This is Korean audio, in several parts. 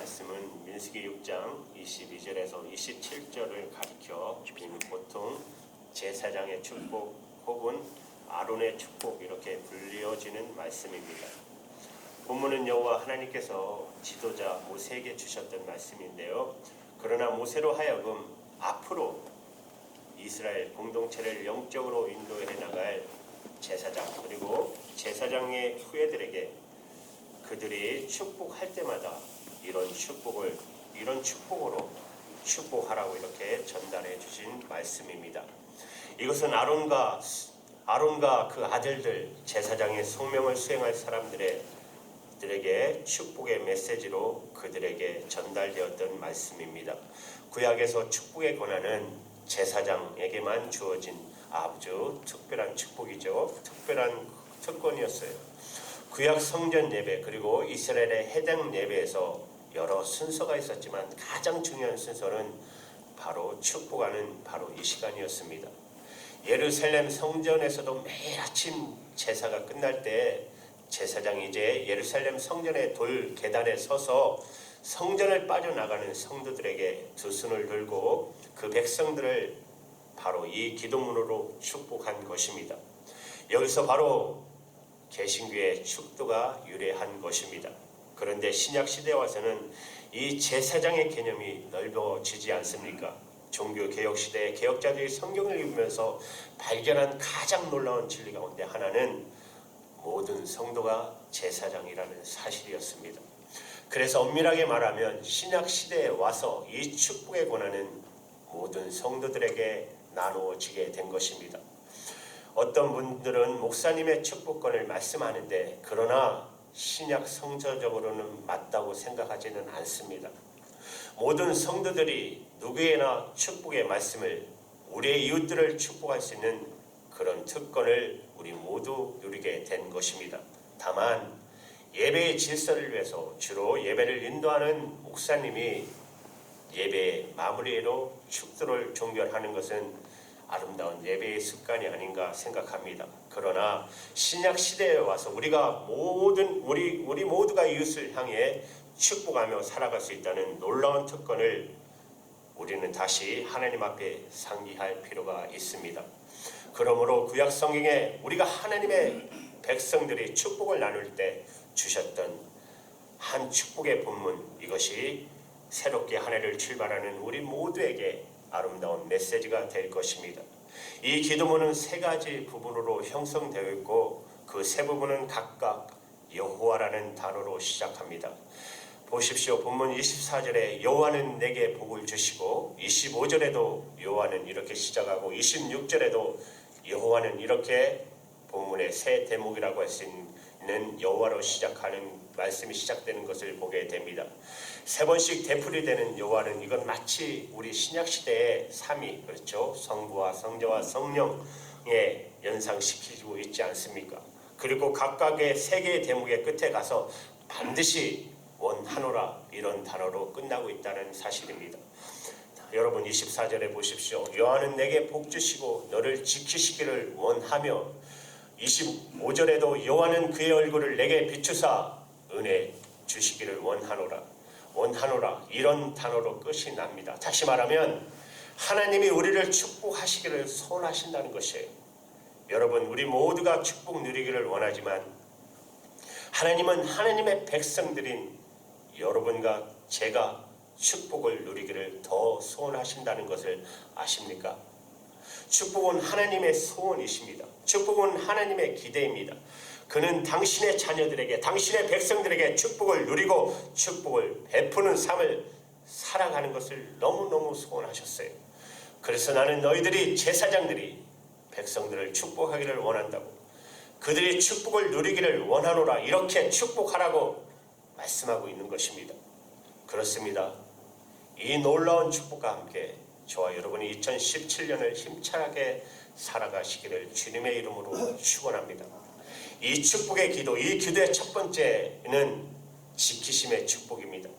말씀은 민수기 6장 22절에서 27절을 가리켜 보통 제사장의 축복 혹은 아론의 축복 이렇게 불리어지는 말씀입니다. 본문은 여호와 하나님께서 지도자 모세에게 주셨던 말씀인데요. 그러나 모세로 하여금 앞으로 이스라엘 공동체를 영적으로 인도해 나갈 제사장 그리고 제사장의 후예들에게 그들이 축복할 때마다 이런 축복으로 축복하라고 이렇게 전달해 주신 말씀입니다. 이것은 아론과 그 아들들 제사장의 성명을 수행할 사람들에게 축복의 메시지로 그들에게 전달되었던 말씀입니다. 구약에서 축복의 권한은 제사장에게만 주어진 아주 특별한 축복이죠. 특별한 특권이었어요. 구약 성전 예배 그리고 이스라엘의 해당 예배에서 여러 순서가 있었지만 가장 중요한 순서는 바로 축복하는 바로 이 시간이었습니다. 예루살렘 성전에서도 매일 아침 제사가 끝날 때 제사장이 이제 예루살렘 성전의 돌 계단에 서서 성전을 빠져나가는 성도들에게 두 손을 들고 그 백성들을 바로 이 기도문으로 축복한 것입니다. 여기서 바로 개신교의 축도가 유래한 것입니다. 그런데 신약시대에 와서는 이 제사장의 개념이 넓어지지 않습니까? 종교개혁시대의 개혁자들이 성경을 읽으면서 발견한 가장 놀라운 진리 가운데 하나는 모든 성도가 제사장이라는 사실이었습니다. 그래서 엄밀하게 말하면 신약시대에 와서 이 축복의 권한은 모든 성도들에게 나누어지게 된 것입니다. 어떤 분들은 목사님의 축복권을 말씀하는데 그러나 신약 성서적으로는 맞다고 생각하지는 않습니다. 모든 성도들이 누구에나 축복의 말씀을 우리의 이웃들을 축복할 수 있는 그런 특권을 우리 모두 누리게 된 것입니다. 다만 예배의 질서를 위해서 주로 예배를 인도하는 목사님이 예배의 마무리로 축도를 종결하는 것은 아름다운 예배의 습관이 아닌가 생각합니다. 그러나 신약 시대에 와서 우리 모두가 이웃을 향해 축복하며 살아갈 수 있다는 놀라운 특권을 우리는 다시 하나님 앞에 상기할 필요가 있습니다. 그러므로 구약 성경에 우리가 하나님의 백성들이 축복을 나눌 때 주셨던 한 축복의 본문, 이것이 새롭게 한 해를 출발하는 우리 모두에게 아름다운 메시지가 될 것입니다. 이 기도문은 세 가지 부분으로 형성되어 있고 그 세 부분은 각각 여호와라는 단어로 시작합니다. 보십시오. 본문 24절에 여호와는 내게 복을 주시고 25절에도 여호와는 이렇게 시작하고 26절에도 여호와는 이렇게 본문의 세 대목이라고 할 수 있는 여호와로 시작하는 말씀이 시작되는 것을 보게 됩니다. 세 번씩 되풀이되는 여호와는 이건 마치 우리 신약시대의 삼위, 그렇죠? 성부와 성자와 성령에 연상시키고 있지 않습니까? 그리고 각각의 세 개의 대목의 끝에 가서 반드시 원하노라 이런 단어로 끝나고 있다는 사실입니다. 여러분 24절에 보십시오. 여호와는 내게 복 주시고 너를 지키시기를 원하며 25절에도 여호와는 그의 얼굴을 내게 비추사 은혜 주시기를 원하노라 이런 단어로 끝이 납니다. 다시 말하면 하나님이 우리를 축복하시기를 소원하신다는 것이에요. 여러분 우리 모두가 축복 누리기를 원하지만 하나님은 하나님의 백성들인 여러분과 제가 축복을 누리기를 더 소원하신다는 것을 아십니까? 축복은 하나님의 소원이십니다. 축복은 하나님의 기대입니다. 그는 당신의 자녀들에게, 당신의 백성들에게 축복을 누리고 축복을 베푸는 삶을 살아가는 것을 너무너무 소원하셨어요. 그래서 나는 너희들이 제사장들이 백성들을 축복하기를 원한다고, 그들이 축복을 누리기를 원하노라 이렇게 축복하라고 말씀하고 있는 것입니다. 그렇습니다. 이 놀라운 축복과 함께 저와 여러분이 2017년을 힘차게 살아가시기를 주님의 이름으로 축원합니다. 이 축복의 기도, 이 기도의 첫 번째는 지키심의 축복입니다.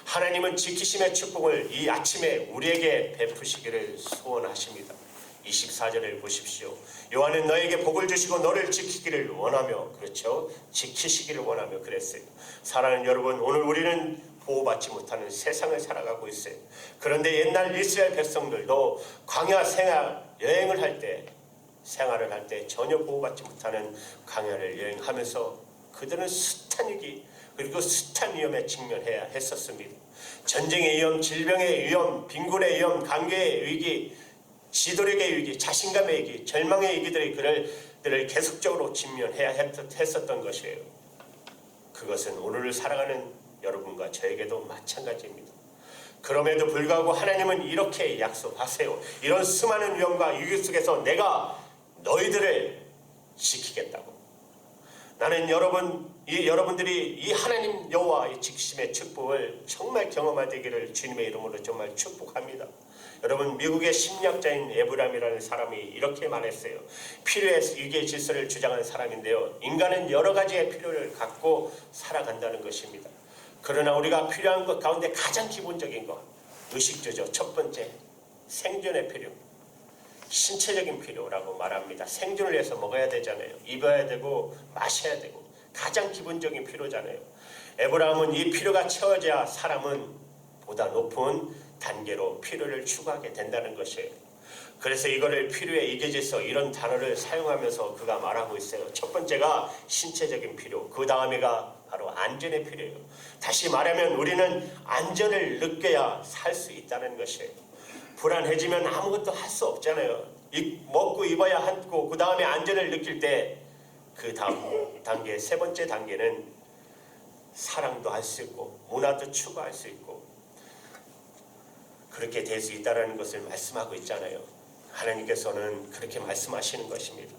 하나님은 지키심의 축복을 이 아침에 우리에게 베푸시기를 소원하십니다. 24절을 보십시오. 여호와는 너에게 복을 주시고 너를 지키기를 원하며, 그렇죠? 지키시기를 원하며 그랬어요. 사랑하는 여러분, 오늘 우리는 보호받지 못하는 세상을 살아가고 있어요. 그런데 옛날 이스라엘 백성들도 광야 여행을 할 때, 생활을 할 때 전혀 보호받지 못하는 광야를 여행하면서 그들은 숱한 위기 그리고 숱한 위험에 직면해야 했었습니다. 전쟁의 위험, 질병의 위험, 빈곤의 위험, 관계의 위기, 지도력의 위기, 자신감의 위기, 절망의 위기들이 그들을 계속적으로 직면해야 했었던 것이에요. 그것은 오늘을 살아가는 여러분과 저에게도 마찬가지입니다. 그럼에도 불구하고 하나님은 이렇게 약속하세요. 이런 수많은 위험과 위기 속에서 내가 너희들을 지키겠다고. 나는 여러분들이 이 하나님 여호와의 지키심의 축복을 정말 경험하되기를 주님의 이름으로 정말 축복합니다. 여러분, 미국의 심리학자인 에브람이라는 사람이 이렇게 말했어요. 필요의 위기의 질서를 주장한 사람인데요. 인간은 여러 가지의 필요를 갖고 살아간다는 것입니다. 그러나 우리가 필요한 것 가운데 가장 기본적인 것, 의식주죠. 첫 번째, 생존의 필요. 신체적인 필요라고 말합니다. 생존을 위해서 먹어야 되잖아요. 입어야 되고 마셔야 되고 가장 기본적인 필요잖아요. 에브라함은 이 필요가 채워져야 사람은 보다 높은 단계로 필요를 추구하게 된다는 것이에요. 그래서 이거를 필요의 이계질서 이런 단어를 사용하면서 그가 말하고 있어요. 첫 번째가 신체적인 필요, 그 다음에가 바로 안전의 필요예요. 다시 말하면 우리는 안전을 느껴야 살 수 있다는 것이에요. 불안해지면 아무것도 할 수 없잖아요. 먹고 입어야 하고 그 다음에 안전을 느낄 때 그 다음 단계, 세 번째 단계는 사랑도 할 수 있고 문화도 추구할 수 있고 그렇게 될 수 있다는 것을 말씀하고 있잖아요. 하나님께서는 그렇게 말씀하시는 것입니다.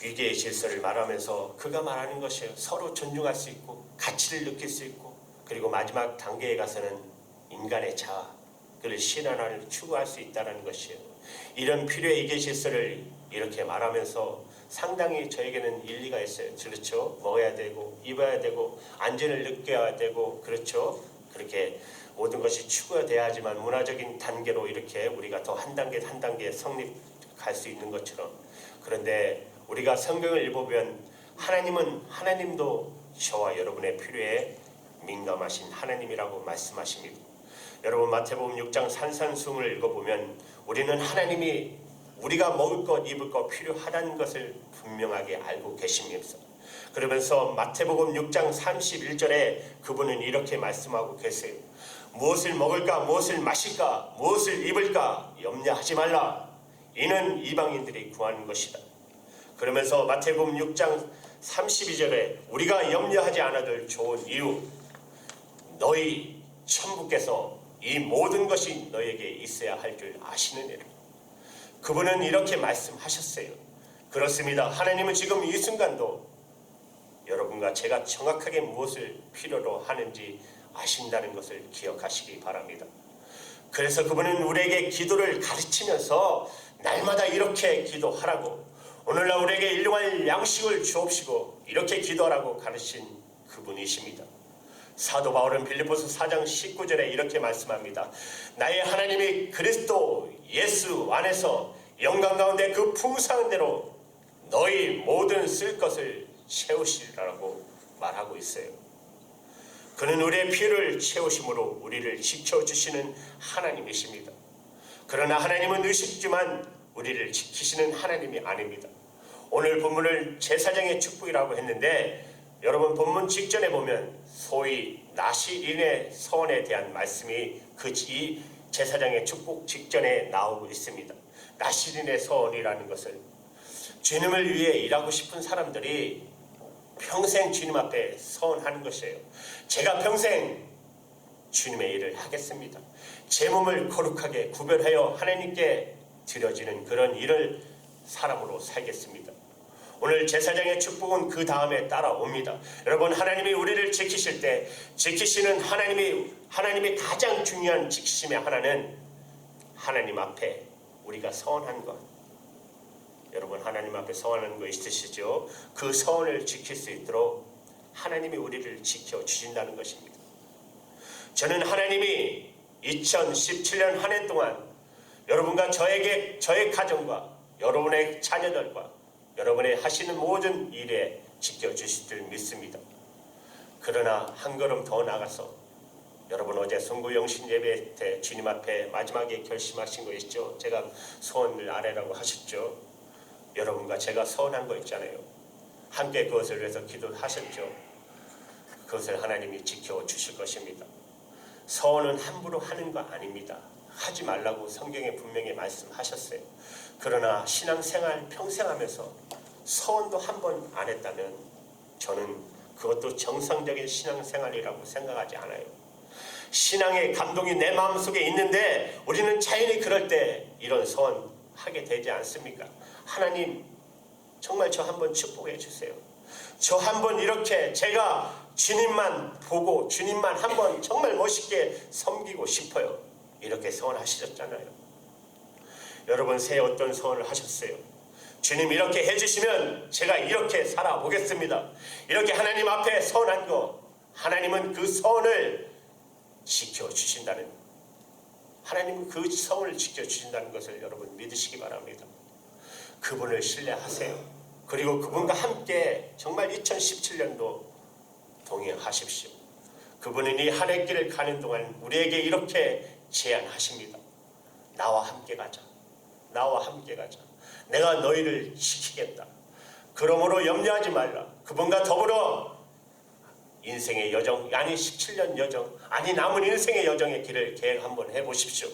위계의 질서를 말하면서 그가 말하는 것이에요. 서로 존중할 수 있고 가치를 느낄 수 있고 그리고 마지막 단계에 가서는 인간의 자아, 그를 신앙을 추구할 수 있다는 것이에요. 이런 필요의 위계 질서를 이렇게 말하면서 상당히 저에게는 일리가 있어요. 그렇죠? 먹어야 되고 입어야 되고 안전을 느껴야 되고 그렇죠? 그렇게 모든 것이 추구돼야 하지만 문화적인 단계로 이렇게 우리가 더 한 단계 한 단계 성립할 수 있는 것처럼 그런데 우리가 성경을 읽어보면 하나님도 저와 여러분의 필요에 민감하신 하나님이라고 말씀하십니다. 여러분 마태복음 6장 산산수훈을 읽어보면 우리는 하나님이 우리가 먹을 것 입을 것 필요하다는 것을 분명하게 알고 계십니다. 그러면서 마태복음 6장 31절에 그분은 이렇게 말씀하고 계세요. 무엇을 먹을까 무엇을 마실까 무엇을 입을까 염려하지 말라. 이는 이방인들이 구하는 것이다. 그러면서 마태복음 6장 32절에 우리가 염려하지 않아도 좋은 이유 너희 천부께서 이 모든 것이 너에게 있어야 할 줄 아시느니라. 그분은 이렇게 말씀하셨어요. 그렇습니다. 하나님은 지금 이 순간도 여러분과 제가 정확하게 무엇을 필요로 하는지 아신다는 것을 기억하시기 바랍니다. 그래서 그분은 우리에게 기도를 가르치면서 날마다 이렇게 기도하라고 오늘날 우리에게 일용할 양식을 주옵시고 이렇게 기도하라고 가르친 그분이십니다. 사도 바울은 빌립보서 4장 19절에 이렇게 말씀합니다. 나의 하나님이 그리스도 예수 안에서 영광 가운데 그 풍성한 대로 너희 모든 쓸 것을 채우시라고 말하고 있어요. 그는 우리의 필요를 채우심으로 우리를 지켜주시는 하나님이십니다. 그러나 하나님은 의식주만 우리를 지키시는 하나님이 아닙니다. 오늘 본문을 제사장의 축복이라고 했는데 여러분 본문 직전에 보면 소위 나시린의 서원에 대한 말씀이 이 제사장의 축복 직전에 나오고 있습니다. 나시린의 서원이라는 것을 주님을 위해 일하고 싶은 사람들이 평생 주님 앞에 서원하는 것이에요. 제가 평생 주님의 일을 하겠습니다. 제 몸을 거룩하게 구별하여 하나님께 드려지는 그런 일을 사람으로 살겠습니다. 오늘 제사장의 축복은 그 다음에 따라옵니다. 여러분 하나님이 우리를 지키실 때 지키시는 하나님이 가장 중요한 지키심의 하나는 하나님 앞에 우리가 서원한 것. 여러분 하나님 앞에 서원하는 거 있으시죠? 그 서원을 지킬 수 있도록 하나님이 우리를 지켜주신다는 것입니다. 저는 하나님이 2017년 한 해 동안 여러분과 저의 가정과 여러분의 자녀들과 여러분의 하시는 모든 일에 지켜주실 줄 믿습니다. 그러나 한 걸음 더 나가서 여러분 어제 송구 영신 예배 때 주님 앞에 마지막에 결심하신 거 있죠? 제가 소원을 아뢰라고 하셨죠? 여러분과 제가 소원한 거 있잖아요. 함께 그것을 위해서 기도하셨죠? 그것을 하나님이 지켜주실 것입니다. 소원은 함부로 하는 거 아닙니다. 하지 말라고 성경에 분명히 말씀하셨어요. 그러나 신앙생활 평생 하면서 소원도 한 번 안 했다면 저는 그것도 정상적인 신앙생활이라고 생각하지 않아요. 신앙의 감동이 내 마음속에 있는데 우리는 자연히 그럴 때 이런 소원 하게 되지 않습니까? 하나님 정말 저 한번 축복해 주세요. 저 한번 이렇게 제가 주님만 보고 주님만 한번 정말 멋있게 섬기고 싶어요. 이렇게 소원하셨잖아요. 여러분 새해 어떤 소원을 하셨어요? 주님 이렇게 해주시면 제가 이렇게 살아보겠습니다. 이렇게 하나님 앞에 소원한 거 하나님은 그 소원을 지켜주신다는 하나님은 그 소원을 지켜주신다는 것을 여러분 믿으시기 바랍니다. 그분을 신뢰하세요. 그리고 그분과 함께 정말 2017년도 동행하십시오. 그분은 이 한 해 길을 가는 동안 우리에게 이렇게 제안하십니다. 나와 함께 가자. 나와 함께 가자. 내가 너희를 지키겠다. 그러므로 염려하지 말라. 그분과 더불어 인생의 여정, 아니 17년 여정, 아니 남은 인생의 여정의 길을 계획 한번 해보십시오.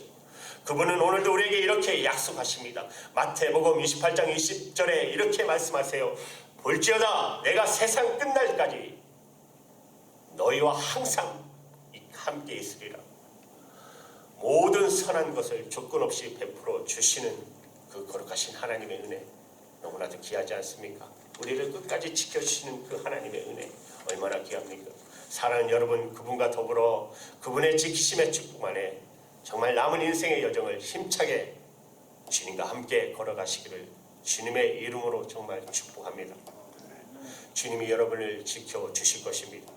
그분은 오늘도 우리에게 이렇게 약속하십니다. 마태복음 28장 20절에 이렇게 말씀하세요. 볼지어다 내가 세상 끝날까지 너희와 항상 함께 있으리라. 모든 선한 것을 조건 없이 베풀어 주시는 그 거룩하신 하나님의 은혜 너무나도 귀하지 않습니까? 우리를 끝까지 지켜주시는 그 하나님의 은혜 얼마나 귀합니까? 사랑하는 여러분, 그분과 더불어 그분의 지키심의 축복 안에 정말 남은 인생의 여정을 힘차게 주님과 함께 걸어가시기를 주님의 이름으로 정말 축복합니다. 주님이 여러분을 지켜주실 것입니다.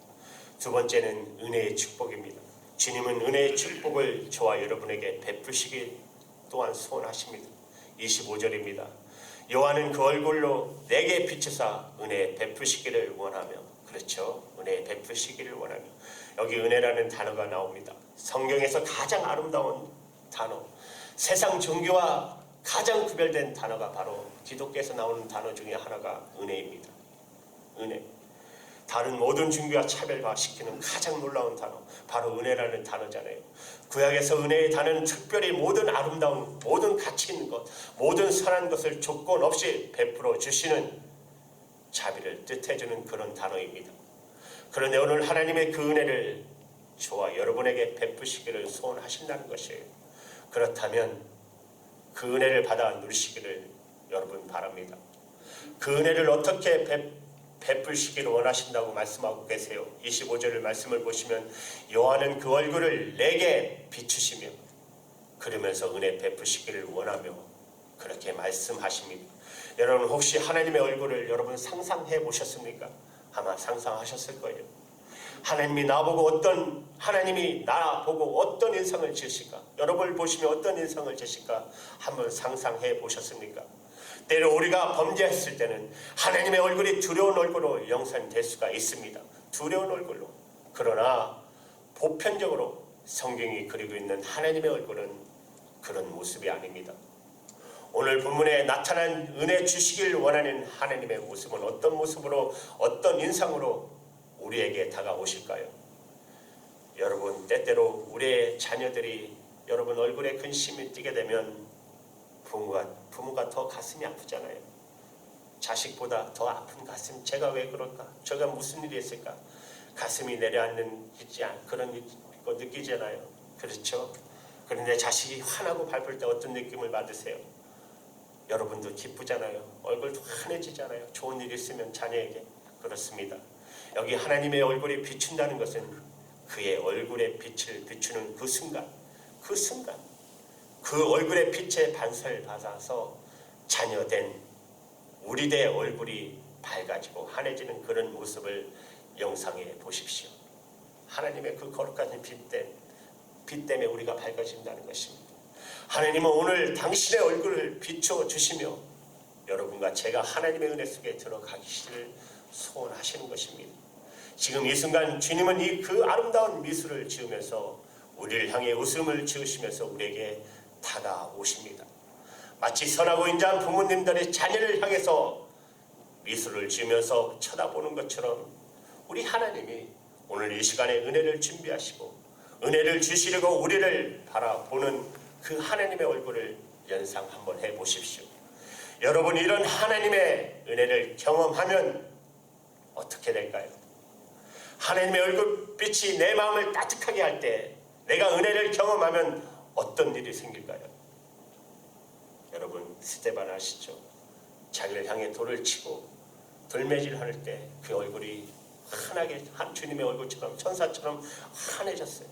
두 번째는 은혜의 축복입니다. 주님은 은혜의 축복을 저와 여러분에게 베푸시기 또한 소원하십니다. 25절입니다. 여호와는 그 얼굴로 내게 비추사 은혜 베푸시기를 원하며, 그렇죠? 은혜 베푸시기를 원하며. 여기 은혜라는 단어가 나옵니다. 성경에서 가장 아름다운 단어, 세상 종교와 가장 구별된 단어가 바로 기독교에서 나오는 단어 중에 하나가 은혜입니다. 은혜. 다른 모든 종교와 차별화시키는 가장 놀라운 단어, 바로 은혜라는 단어잖아요. 구약에서 은혜의 단어는 특별히 모든 아름다운, 모든 가치 있는 것, 모든 선한 것을 조건 없이 베풀어 주시는 자비를 뜻해주는 그런 단어입니다. 그런데 오늘 하나님의 그 은혜를 저와 여러분에게 베푸시기를 소원하신다는 것이에요. 그렇다면 그 은혜를 받아 누리시기를 여러분 바랍니다. 그 은혜를 어떻게 베풀시기를 원하신다고 말씀하고 계세요. 25절 말씀을 보시면 여호와는 그 얼굴을 내게 비추시며 그러면서 은혜 베푸시기를 원하며 그렇게 말씀하십니다. 여러분 혹시 하나님의 얼굴을 여러분 상상해 보셨습니까? 아마 상상하셨을 거예요. 하나님이 나보고 하나님이 나보고 어떤 인상을 지으실까? 여러분을 보시면 어떤 인상을 지으실까? 한번 상상해 보셨습니까? 때로 우리가 범죄했을 때는 하나님의 얼굴이 두려운 얼굴로 영상될 수가 있습니다. 두려운 얼굴로. 그러나 보편적으로 성경이 그리고 있는 하나님의 얼굴은 그런 모습이 아닙니다. 오늘 본문에 나타난 은혜 주시길 원하는 하나님의 모습은 어떤 모습으로, 어떤 인상으로 우리에게 다가오실까요? 여러분, 때때로 우리의 자녀들이 여러분 얼굴에 근심이 띄게 되면 부모가 더 가슴이 아프잖아요. 자식보다 더 아픈 가슴. 제가 왜 그럴까? 제가 무슨 일이 있을까? 가슴이 내려앉는 그런 거 느끼잖아요. 그렇죠? 그런데 자식이 화나고 밟을 때 어떤 느낌을 받으세요? 여러분도 기쁘잖아요. 얼굴도 환해지잖아요. 좋은 일이 있으면 자녀에게. 그렇습니다. 여기 하나님의 얼굴이 비춘다는 것은 그의 얼굴의 빛을 비추는 그 순간, 그 얼굴의 빛에 반사받아서 자녀된 우리들의 얼굴이 밝아지고 환해지는 그런 모습을 영상해 보십시오. 하나님의 그 거룩한 빛 때문에 우리가 밝아진다는 것입니다. 하나님은 오늘 당신의 얼굴을 비춰주시며 여러분과 제가 하나님의 은혜 속에 들어가기를 소원하시는 것입니다. 지금 이 순간 주님은 이 그 아름다운 미소를 지으면서 우리를 향해 웃음을 지으시면서 우리에게 다가오십니다. 마치 선하고 인자한 부모님들의 자녀를 향해서 미소를 지으면서 쳐다보는 것처럼 우리 하나님이 오늘 이 시간에 은혜를 준비하시고 은혜를 주시려고 우리를 바라보는 그 하나님의 얼굴을 연상 한번 해보십시오. 여러분, 이런 하나님의 은혜를 경험하면 어떻게 될까요? 하나님의 얼굴빛이 내 마음을 따뜻하게 할 때 내가 은혜를 경험하면 어떤 일이 생길까요? 여러분, 스데반 아시죠? 자기를 향해 돌을 치고 돌매질 할 때 그 얼굴이 환하게 주님의 얼굴처럼 천사처럼 환해졌어요.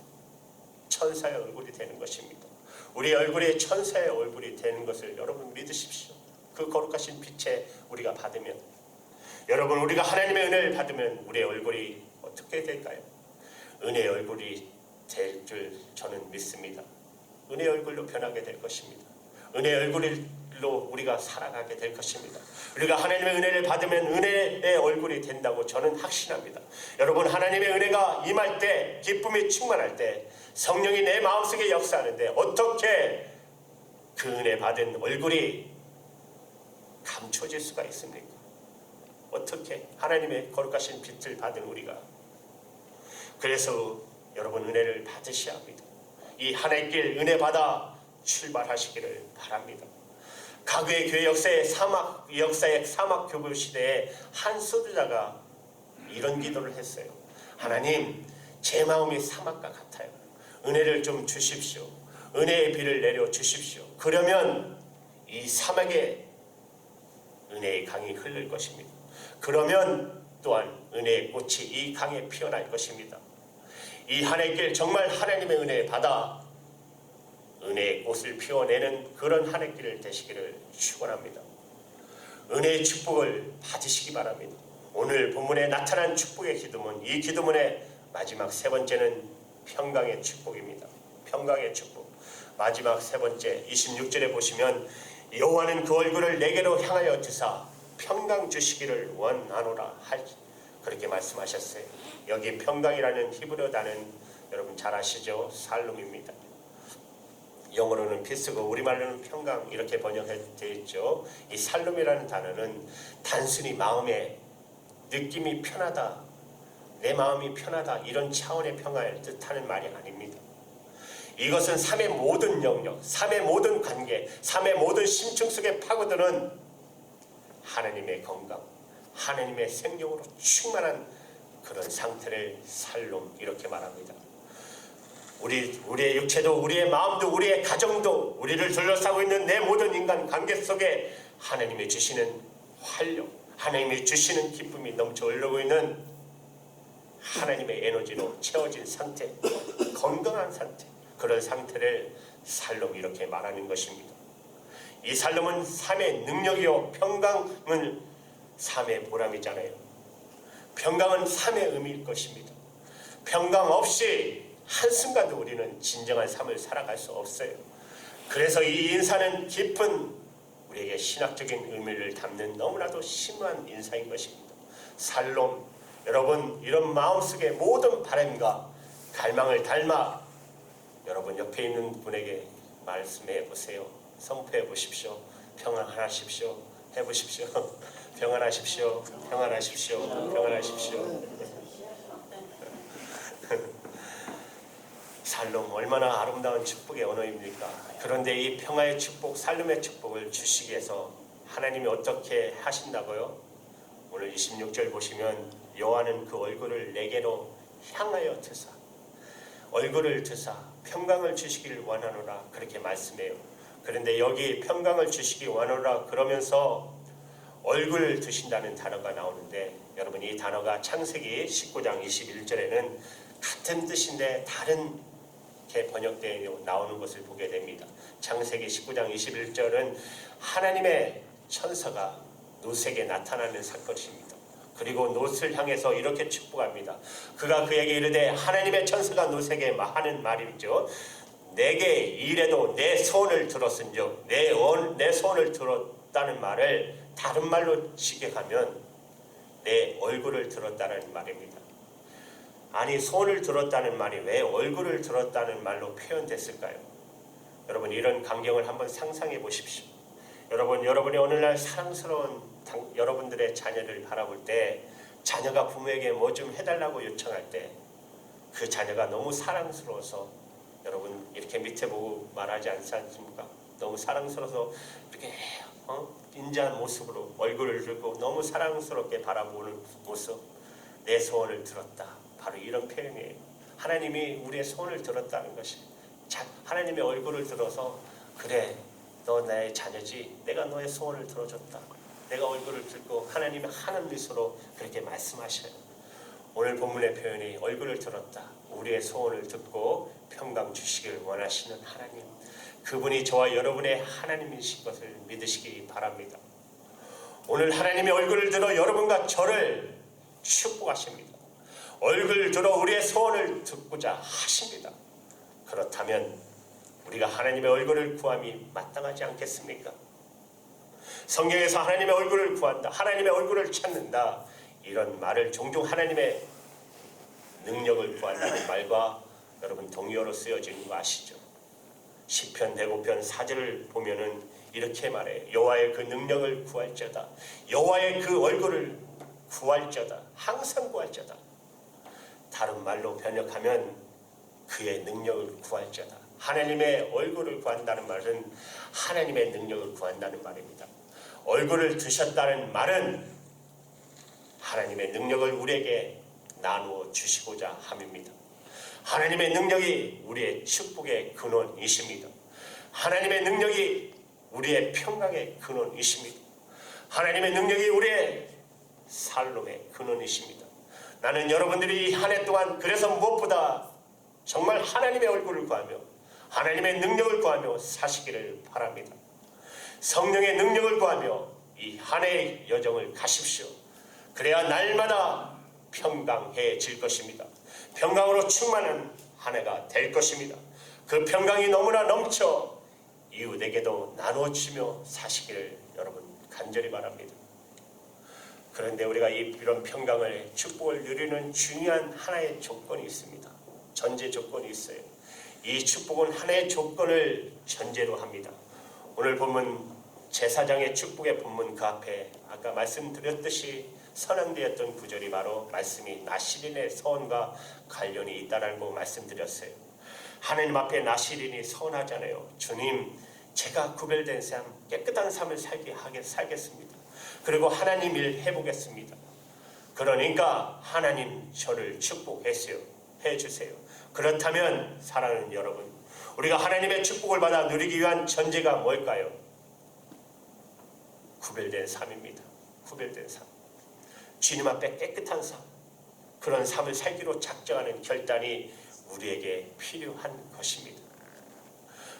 천사의 얼굴이 되는 것입니다. 우리 얼굴이 천사의 얼굴이 되는 것을 여러분 믿으십시오. 그 거룩하신 빛에 우리가 받으면, 여러분, 우리가 하나님의 은혜를 받으면 우리의 얼굴이 어떻게 될까요? 은혜의 얼굴이 될 줄 저는 믿습니다. 은혜의 얼굴로 변하게 될 것입니다. 은혜의 얼굴로 우리가 살아가게 될 것입니다. 우리가 하나님의 은혜를 받으면 은혜의 얼굴이 된다고 저는 확신합니다. 여러분, 하나님의 은혜가 임할 때, 기쁨이 충만할 때 성령이 내 마음속에 역사하는데 어떻게 그 은혜 받은 얼굴이 감춰질 수가 있습니까? 어떻게 하나님의 거룩하신 빛을 받은 우리가, 그래서 여러분 은혜를 받으셔야 합니다. 이 하나의 길 은혜 받아 출발하시기를 바랍니다. 과거의 교회 역사의 사막 교부 시대에 한 수도자가 이런 기도를 했어요. 하나님, 제 마음이 사막과 같아요. 은혜를 좀 주십시오. 은혜의 비를 내려 주십시오. 그러면 이 사막에 은혜의 강이 흐를 것입니다. 그러면 또한 은혜의 꽃이 이 강에 피어날 것입니다. 이 하나의 길 정말 하나님의 은혜 받아 은혜의 꽃을 피워내는 그런 하나의 길을 되시기를 축원합니다. 은혜의 축복을 받으시기 바랍니다. 오늘 본문에 나타난 축복의 기도문, 이 기도문의 마지막 세 번째는 평강의 축복입니다. 평강의 축복. 마지막 세 번째 26절에 보시면 여호와는 그 얼굴을 내게로 향하여 드사 평강 주시기를 원하노라 그렇게 말씀하셨어요. 여기 평강이라는 히브리어 단어는 여러분 잘 아시죠? 살룸입니다. 영어로는 피스고 우리말로는 평강 이렇게 번역되어 있죠. 이 살룸이라는 단어는 단순히 마음의 느낌이 편하다, 내 마음이 편하다 이런 차원의 평화를 뜻하는 말이 아닙니다. 이것은 삶의 모든 영역, 삶의 모든 관계, 삶의 모든 심층 속에 파고드는 하나님의 건강, 하나님의 생명으로 충만한 그런 상태를 살롬 이렇게 말합니다. 우리의 육체도, 우리의 마음도, 우리의 가정도, 우리를 둘러싸고 있는 내 모든 인간 관계 속에 하나님이 주시는 활력, 하나님이 주시는 기쁨이 넘쳐 흐르고 있는 하나님의 에너지로 채워진 상태, 건강한 상태, 그런 상태를 살롬 이렇게 말하는 것입니다. 이 살롬은 삶의 능력이요, 평강은 삶의 보람이잖아요. 평강은 삶의 의미일 것입니다. 평강 없이 한순간도 우리는 진정한 삶을 살아갈 수 없어요. 그래서 이 인사는 깊은 우리에게 신학적인 의미를 담는 너무나도 심한 인사인 것입니다. 살롬, 여러분 이런 마음속의 모든 바람과 갈망을 담아 여러분 옆에 있는 분에게 말씀해 보세요. 선포해 보십시오. 평안하십시오. 해보십시오. 평안하십시오. 평안하십시오. 평안하십시오. 살롬, 얼마나 아름다운 축복의 언어입니까? 그런데 이 평화의 축복, 살롬의 축복을 주시기 위해서 하나님이 어떻게 하신다고요? 오늘 26절 보시면 여호와는 그 얼굴을 내게로 향하여 드사, 얼굴을 드사 평강을 주시기를 원하노라 그렇게 말씀해요. 그런데 여기 평강을 주시기 원하노라 그러면서 얼굴 드신다는 단어가 나오는데, 여러분 이 단어가 창세기 19장 21절에는 같은 뜻인데 다른 게 번역되어 나오는 것을 보게 됩니다. 창세기 19장 21절은 하나님의 천사가 롯에게 나타나는 사건입니다. 그리고 롯을 향해서 이렇게 축복합니다. 그가 그에게 이르되, 하나님의 천사가 롯에게 하는 말이죠. 내게 이래도 내 소원을 들었은즉, 내 소원을 들었다는 말을 다른 말로 직역하면 내 얼굴을 들었다는 말입니다. 아니 손을 들었다는 말이 왜 얼굴을 들었다는 말로 표현됐을까요? 여러분 이런 광경을 한번 상상해 보십시오. 여러분 여러분이 오늘날 사랑스러운 여러분들의 자녀를 바라볼 때 자녀가 부모에게 뭐 좀 해달라고 요청할 때 그 자녀가 너무 사랑스러워서 여러분 이렇게 밑에 보고 말하지 않습니까? 너무 사랑스러워서 이렇게 인자한 모습으로 얼굴을 들고 너무 사랑스럽게 바라보는 모습, 내 소원을 들었다. 바로 이런 표현이에요. 하나님이 우리의 소원을 들었다는 것이 하나님의 얼굴을 들어서 그래 너 나의 자녀지 내가 너의 소원을 들어줬다. 내가 얼굴을 들고 하나님의 하는 미소로 그렇게 말씀하셔요. 오늘 본문의 표현이 얼굴을 들었다. 우리의 소원을 듣고 평강 주시길 원하시는 하나님, 그분이 저와 여러분의 하나님이신 것을 믿으시기 바랍니다. 오늘 하나님의 얼굴을 들어 여러분과 저를 축복하십니다. 얼굴을 들어 우리의 소원을 듣고자 하십니다. 그렇다면 우리가 하나님의 얼굴을 구함이 마땅하지 않겠습니까? 성경에서 하나님의 얼굴을 구한다, 하나님의 얼굴을 찾는다, 이런 말을 종종 하나님의 능력을 구한다는 말과 여러분 동의어로 쓰여지는 거 아시죠? 시편 105편 4절을 보면은 이렇게 말해. 여호와의 그 능력을 구할자다. 여호와의 그 얼굴을 구할자다. 항상 구할자다. 다른 말로 번역하면 그의 능력을 구할자다. 하나님의 얼굴을 구한다는 말은 하나님의 능력을 구한다는 말입니다. 얼굴을 드셨다는 말은 하나님의 능력을 우리에게 나누어 주시고자 함입니다. 하나님의 능력이 우리의 축복의 근원이십니다. 하나님의 능력이 우리의 평강의 근원이십니다. 하나님의 능력이 우리의 살롬의 근원이십니다. 나는 여러분들이 한 해 동안 그래서 무엇보다 정말 하나님의 얼굴을 구하며 하나님의 능력을 구하며 사시기를 바랍니다. 성령의 능력을 구하며 이 한 해의 여정을 가십시오. 그래야 날마다 평강해질 것입니다. 평강으로 충만한 한 해가 될 것입니다. 그 평강이 너무나 넘쳐 이웃에게도 나눠주며 사시기를 여러분 간절히 바랍니다. 그런데 우리가 이런 평강을 축복을 누리는 중요한 하나의 조건이 있습니다. 전제 조건이 있어요. 이 축복은 하나의 조건을 전제로 합니다. 오늘 본문 제사장의 축복의 본문 그 앞에 아까 말씀드렸듯이 선언되었던 구절이 바로 말씀이 나시린의 서원과 관련이 있다라고 말씀드렸어요. 하나님 앞에 나시린이 서원하잖아요. 주님, 제가 구별된 삶, 깨끗한 삶을 살겠습니다. 그리고 하나님 일 해보겠습니다. 그러니까 하나님 저를 축복했어요. 해주세요. 그렇다면 사랑하는 여러분, 우리가 하나님의 축복을 받아 누리기 위한 전제가 뭘까요? 구별된 삶입니다. 구별된 삶. 주님 앞에 깨끗한 삶, 그런 삶을 살기로 작정하는 결단이 우리에게 필요한 것입니다.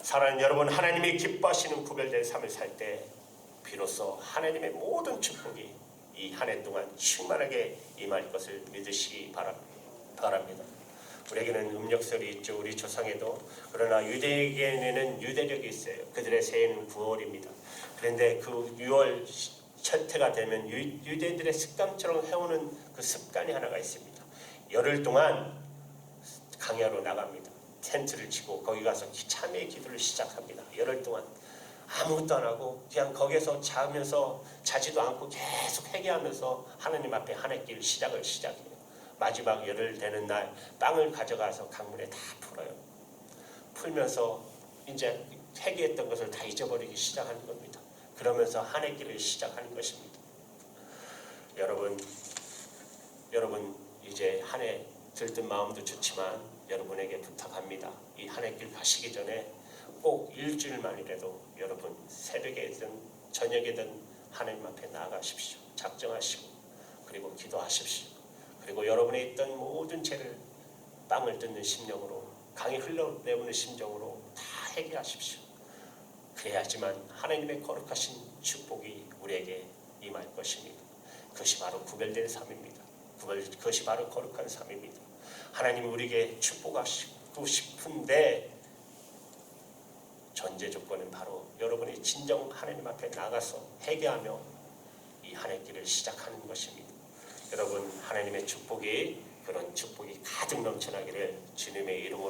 사랑하는 여러분, 하나님이 기뻐하시는 구별된 삶을 살 때 비로소 하나님의 모든 축복이 이 한 해 동안 충만하게 임할 것을 믿으시기 바랍니다. 우리에게는 음력설이 있죠. 우리 조상에도. 그러나 유대에게는 유대력이 있어요. 그들의 새해는 9월입니다. 그런데 그 6월 첫 해가 되면 유대인들의 습관처럼 해오는 그 습관이 하나가 있습니다. 열흘 동안 강야로 나갑니다. 텐트를 치고 거기 가서 참회의 기도를 시작합니다. 열흘 동안 아무것도 안 하고 그냥 거기에서 자지도 않고 계속 회개하면서 하나님 앞에 한 해 길 시작해요. 마지막 열흘 되는 날 빵을 가져가서 강물에 다 풀어요. 풀면서 이제 회개했던 것을 다 잊어버리기 시작하는 겁니다. 그러면서 한 해 길을 시작하는 것입니다. 여러분 이제 한 해 들뜬 마음도 좋지만 여러분에게 부탁합니다. 이 한 해 길 가시기 전에 꼭 일주일만이라도 여러분 새벽에든 저녁에든 하나님 앞에 나아가십시오. 작정하시고 그리고 기도하십시오. 그리고 여러분의 있던 모든 죄를 빵을 뜯는 심령으로 강이 흘러내오는 심정으로 다 회개하십시오. 그래야지만 하나님의 거룩하신 축복이 우리에게 임할 것입니다. 그것이 바로 구별된 삶입니다. 그것이 바로 거룩한 삶입니다. 하나님이 우리에게 축복하시고 싶은데 전제 조건은 바로 여러분이 진정 하나님 앞에 나가서 회개하며 이 한 해 길을 시작하는 것입니다. 여러분 하나님의 축복이 그런 축복이 가득 넘쳐나기를 주님의 이름으로